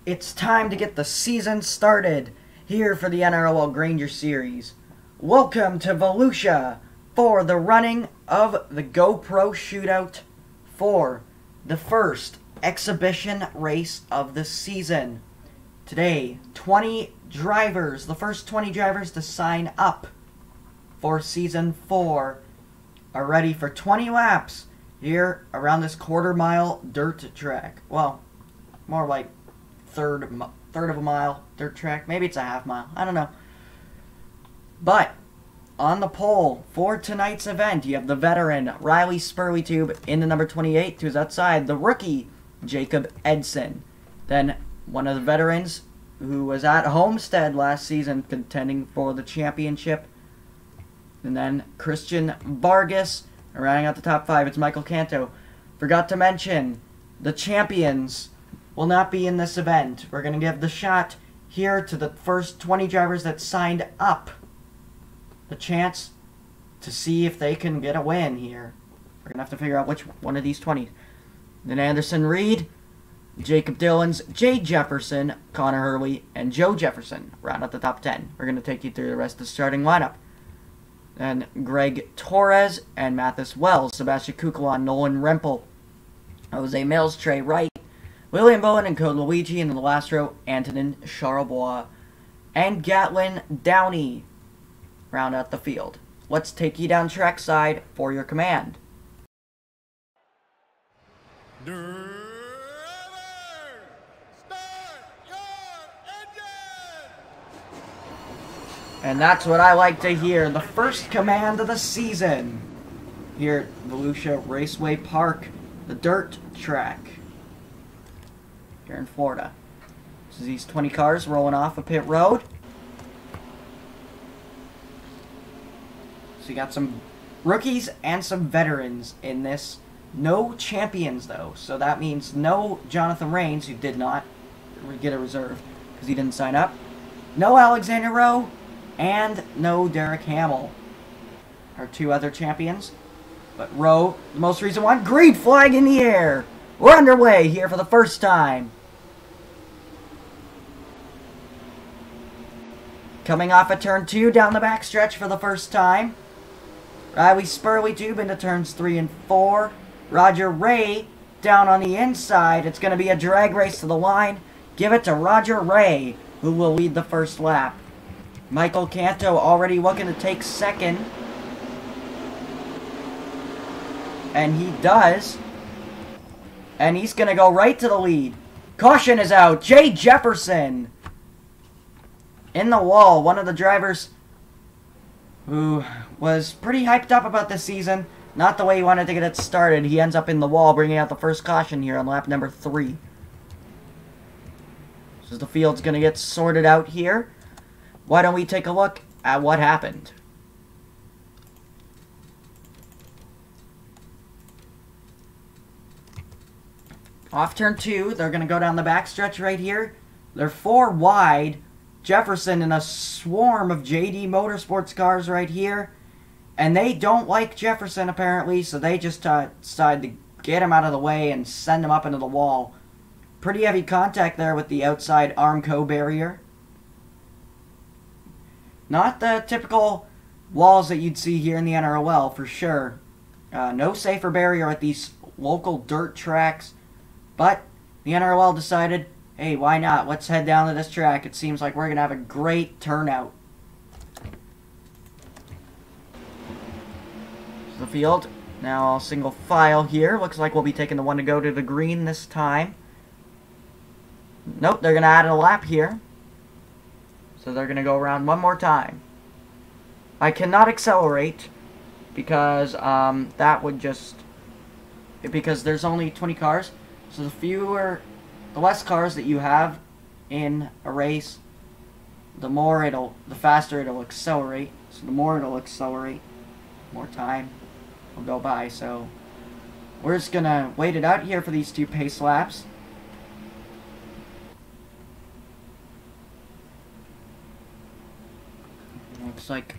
It's time to get the season started here for the NROL Grainger series. Welcome to Volusia for the running of the GoPro Shootout for the first exhibition race of the season. Today, 20 drivers, the first 20 drivers to sign up for Season 4 are ready for 20 laps here around this quarter-mile dirt track. Well, more like third of a mile dirt track. Maybe it's a half mile. I don't know. But on the pole for tonight's event, you have the veteran Riley Spurlytube in the number 28, who's outside the rookie Jacob Edson. Then one of the veterans who was at Homestead last season contending for the championship. And then Christian Vargas rounding out the top 5. It's Michael Canto. Forgot to mention, the champions will not be in this event. We're going to give the shot here to the first 20 drivers that signed up. The chance to see if they can get a win here. We're going to have to figure out which one of these 20. Then Anderson Reed, Jacob Dillons, Jay Jefferson, Connor Hurley, and Joe Jefferson round out the top 10. We're going to take you through the rest of the starting lineup. Then Greg Torres and Mathis Wells, Sebastian Kukulon, Nolan Rempel, Jose Mills, Trey Wright, William Bowen and Code Luigi, and in the last row, Antonin Charlebois and Gatlin Downey round out the field. Let's take you down trackside for your command. Driver, start your engine! And that's what I like to hear. The first command of the season here at Volusia Raceway Park, the dirt track here in Florida. So these 20 cars rolling off of pit road. So you got some rookies and some veterans in this. No champions, though. So that means no Jonathan Rains, who did not get a reserve because he didn't sign up. No Alexander Rowe. And no Derek Hamill. Our two other champions. But Rowe, the most recent one. Green flag in the air. We're underway here for the first time. Coming off of turn 2 down the backstretch for the first time. Riley Spurlytube into turns 3 and 4. Roger Ray down on the inside. It's going to be a drag race to the line. Give it to Roger Ray, who will lead the first lap. Michael Canto already looking to take second. And he does. And he's going to go right to the lead. Caution is out. Jay Jefferson in the wall. One of the drivers who was pretty hyped up about this season. Not the way he wanted to get it started. He ends up in the wall, bringing out the first caution here on lap number 3. So the field's going to get sorted out here. Why don't we take a look at what happened? Off turn 2, they're going to go down the backstretch right here. They're 4 wide. Jefferson in a swarm of JD Motorsports cars right here. And they don't like Jefferson, apparently, so they just decide to get him out of the way and send him up into the wall. Pretty heavy contact there with the outside Armco barrier. Not the typical walls that you'd see here in the NROL, for sure. No safer barrier at these local dirt tracks. But the NROL decided, hey, why not? Let's head down to this track. It seems like we're going to have a great turnout. The field, now all single file here. Looks like we'll be taking the one to go to the green this time. Nope, they're going to add a lap here. So they're going to go around one more time. I cannot accelerate because that would just... because there's only 20 cars. So the less cars that you have in a race, the faster it'll accelerate. So the more it'll accelerate, more time will go by. So we're just going to wait it out here for these 2 pace laps. Looks like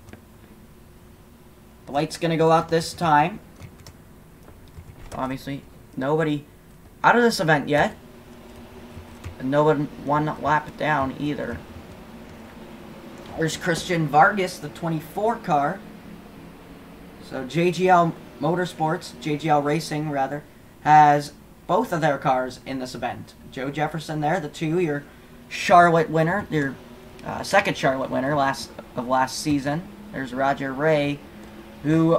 the light's going to go out this time. Obviously, nobody out of this event yet. And no one lap down either. There's Christian Vargas, the 24 car. So JGL Motorsports, JGL Racing rather, has both of their cars in this event. Joe Jefferson there, the 2, your Charlotte winner, your second Charlotte winner last season. There's Roger Ray, who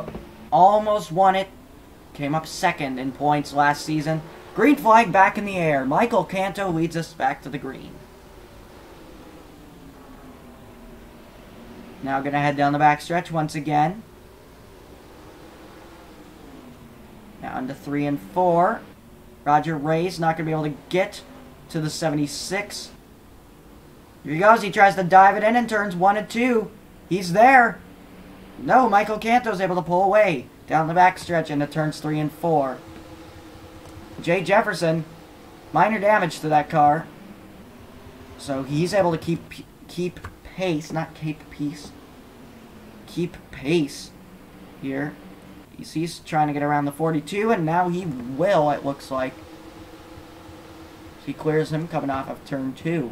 almost won it, came up second in points last season. Green flag back in the air. Michael Canto leads us back to the green. Now going to head down the backstretch once again. Now into 3 and 4. Roger Ray's not going to be able to get to the 76. Here he goes. He tries to dive it in and turns 1 and 2. He's there. No, Michael Canto's able to pull away down the backstretch into turns 3 and 4. Jay Jefferson, minor damage to that car. So he's able to keep pace, not keep peace. Keep pace here. He's trying to get around the 42, and now he will, it looks like. He clears him coming off of turn 2.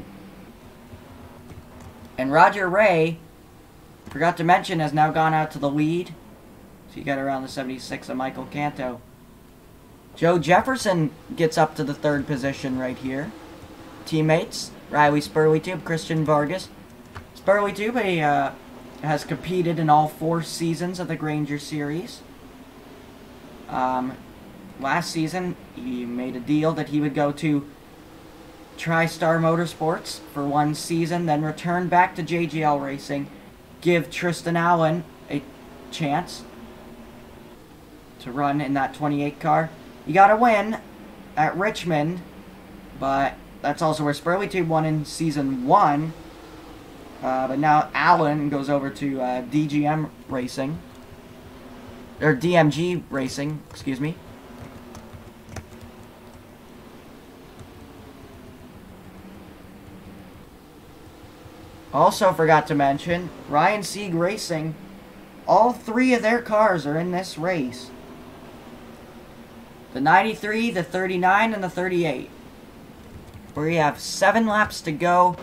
And Roger Ray, forgot to mention, has now gone out to the lead. So you got around the 76 of Michael Canto. Joe Jefferson gets up to the 3rd position right here. Teammates, Riley Spurley-Tube, Christian Vargas. Spurley-Tube has competed in all 4 seasons of the Grainger series. Last season, he made a deal that he would go to TriStar Motorsports for 1 season, then return back to JGL Racing, give Tristan Allen a chance to run in that 28 car. You got a win at Richmond, but that's also where Spurley-Tube won in Season 1. But now Allen goes over to DGM Racing. Or DMG Racing, excuse me. Also forgot to mention, Ryan Sieg Racing, all 3 of their cars are in this race. The 93, the 39, and the 38. We have 7 laps to go,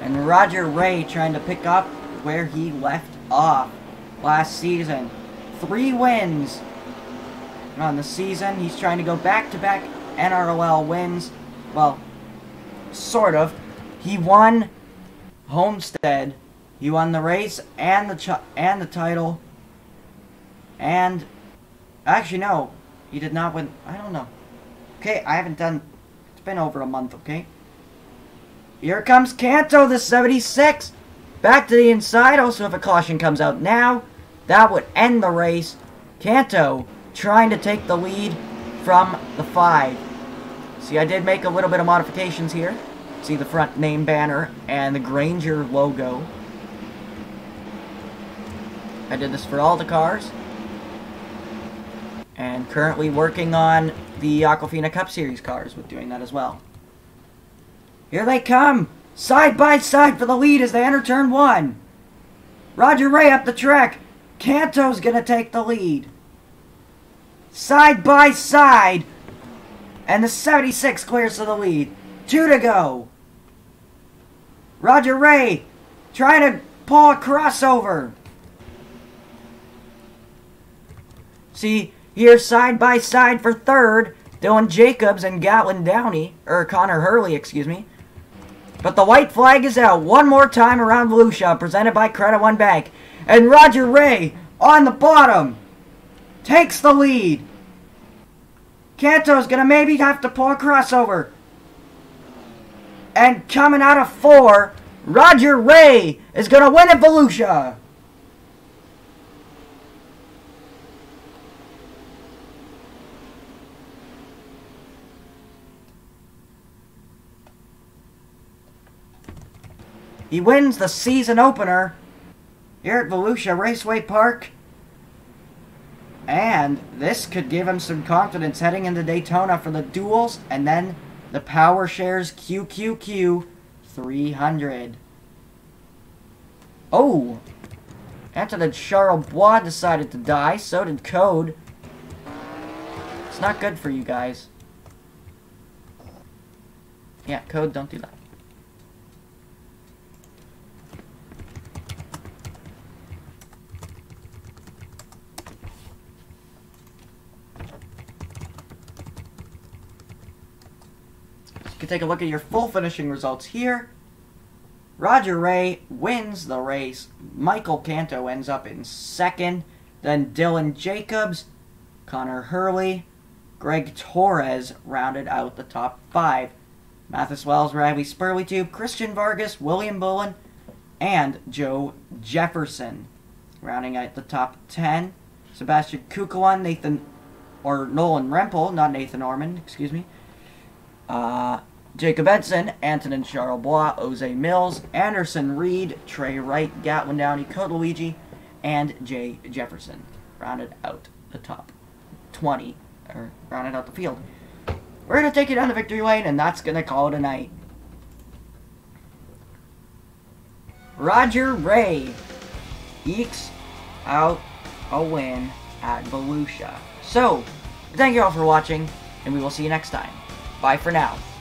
and Roger Ray trying to pick up where he left off last season. 3 wins on the season. He's trying to go back-to-back NROL wins. Well, sort of. He won Homestead. He won the race and the title. And actually, no, he did not win. I don't know. Okay, I haven't done. It's been over a month. Okay. Here comes Canto, the 76. Back to the inside. Also, if a caution comes out now, that would end the race. Canto trying to take the lead from the 5. See, I did make a little bit of modifications here. See the front name banner and the Grainger logo. I did this for all the cars. And currently working on the Aquafina Cup Series cars with doing that as well. Here they come! Side by side for the lead as they enter turn 1. Roger Ray up the track. Canto's gonna take the lead. Side by side. And the 76 clears to the lead. 2 to go. Roger Ray trying to pull a crossover. See, here side by side for 3rd, Dylan Jacobs and Gatlin Downey, or Connor Hurley, excuse me. But the white flag is out one more time around Volusia, presented by Credit One Bank. And Roger Ray, on the bottom, takes the lead. Canto's going to maybe have to pull a crossover. And coming out of 4, Roger Ray is going to win at Volusia. He wins the season opener here at Volusia Raceway Park. And this could give him some confidence heading into Daytona for the duels and then the Power Shares QQQ 300. Oh! Antonin Charlebois decided to die. So did Code. It's not good for you guys. Yeah, code, don't do that. You can take a look at your full finishing results here. Roger Ray wins the race. Michael Canto ends up in second. Then Dylan Jacobs, Connor Hurley, Greg Torres rounded out the top 5. Mathis Wells, Riley Spurleytube, Christian Vargas, William Bullen, and Joe Jefferson rounding out the top 10. Sebastian Kukawan, Nolan Rempel, not Nathan Orman, excuse me. Jacob Edson, Antonin Charlebois, Jose Mills, Anderson Reed, Trey Wright, Gatlin Downey, Cotaluigi, and Jay Jefferson rounded out the top 20, or rounded out the field. We're going to take it down the victory lane, and that's going to call it a night. Roger Ray ekes out a win at Volusia. So, thank you all for watching, and we will see you next time. Bye for now.